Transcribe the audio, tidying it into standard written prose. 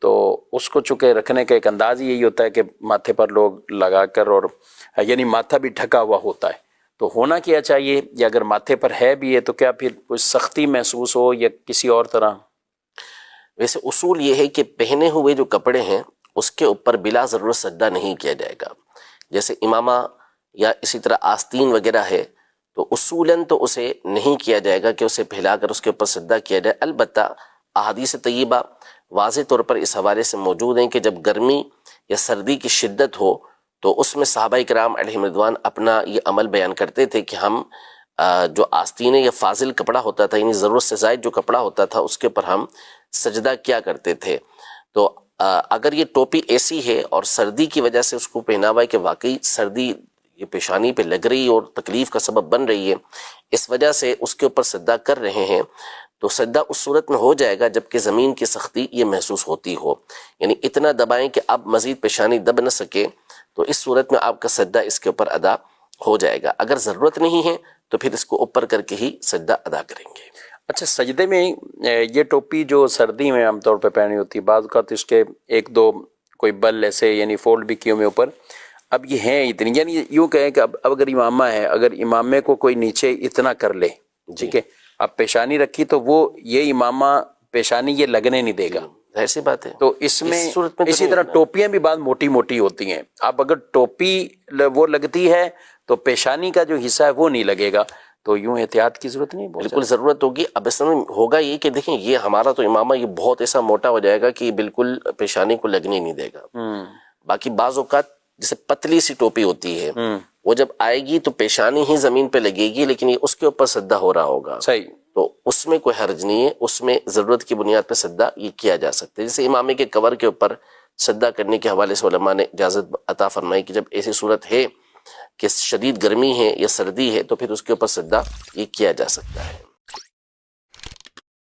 تو اس کو چونکہ رکھنے کا ایک انداز یہی ہوتا ہے کہ ماتھے پر لوگ لگا کر، اور یعنی ماتھا بھی ڈھکا ہوا ہوتا ہے، تو ہونا کیا چاہیے، یا اگر ماتھے پر ہے بھی ہے تو کیا پھر کوئی سختی محسوس ہو یا کسی اور طرح؟ ویسے اصول یہ ہے کہ پہنے ہوئے جو کپڑے ہیں اس کے اوپر بلا ضرورت سجدہ نہیں کیا جائے گا. جیسے امامہ یا اسی طرح آستین وغیرہ ہے تو اصولاً تو اسے نہیں کیا جائے گا کہ اسے پھیلا کر اس کے اوپر سجدہ کیا جائے. البتہ احادیث طیبہ واضح طور پر اس حوالے سے موجود ہیں کہ جب گرمی یا سردی کی شدت ہو تو اس میں صحابہ کرام علیہم رضوان اپنا یہ عمل بیان کرتے تھے کہ ہم جو آستین یا فاضل کپڑا ہوتا تھا، یعنی ضرورت سے زائد جو کپڑا ہوتا تھا اس کے اوپر ہم سجدہ کیا کرتے تھے. تو اگر یہ ٹوپی ایسی ہے اور سردی کی وجہ سے اس کو پہنا ہوا ہے کہ واقعی سردی یہ پیشانی پہ لگ رہی اور تکلیف کا سبب بن رہی ہے، اس وجہ سے اس کے اوپر سجدہ کر رہے ہیں، تو سجدہ اس صورت میں ہو جائے گا جبکہ زمین کی سختی یہ محسوس ہوتی ہو، یعنی اتنا دبائیں کہ اب مزید پیشانی دب نہ سکے، تو اس صورت میں آپ کا سجدہ اس کے اوپر ادا ہو جائے گا. اگر ضرورت نہیں ہے تو پھر اس کو اوپر کر کے ہی سجدہ ادا کریں گے. اچھا، سجدے میں یہ ٹوپی جو سردی میں عام طور پہ پہنی ہوتی ہے، بعض اوقات اس کے ایک دو کوئی بل ایسے یعنی فولڈ بھی کیے ہوئے اوپر، اب یہ ہیں اتنی، یعنی یوں کہیں کہ اب اگر امامہ ہے، اگر امامے کو کوئی نیچے اتنا کر لے، ٹھیک ہے، اب پیشانی رکھی تو وہ یہ امامہ پیشانی یہ لگنے نہیں دے گا، ظاہر سی بات ہے. تو اس میں صورت میں تو اسی نہیں طرح ہوگا. ٹوپیاں بھی بعض موٹی موٹی ہوتی ہیں، اب اگر ٹوپی وہ لگتی ہے تو پیشانی کا جو حصہ ہے وہ نہیں لگے گا، تو یوں احتیاط کی ضرورت نہیں. بالکل ضرورت ہوگی. اب اس میں ہوگا یہ کہ دیکھیں یہ ہمارا تو امامہ یہ بہت ایسا موٹا ہو جائے گا کہ بالکل پیشانی کو لگنے نہیں دے گا. باقی بعض اوقات جیسے پتلی سی ٹوپی ہوتی ہے وہ جب آئے گی تو پیشانی ہی زمین پہ لگے گی لیکن یہ اس کے اوپر سجدہ ہو رہا ہوگا، صحیح، تو اس میں کوئی حرج نہیں ہے، اس میں ضرورت کی بنیاد پہ سجدہ یہ کیا جا سکتا ہے. جیسے امامے کے کور کے اوپر سجدہ کرنے کے حوالے سے علماء نے اجازت عطا فرمائی کہ جب ایسی صورت ہے کہ شدید گرمی ہے یا سردی ہے تو پھر اس کے اوپر سجدہ یہ کیا جا سکتا ہے.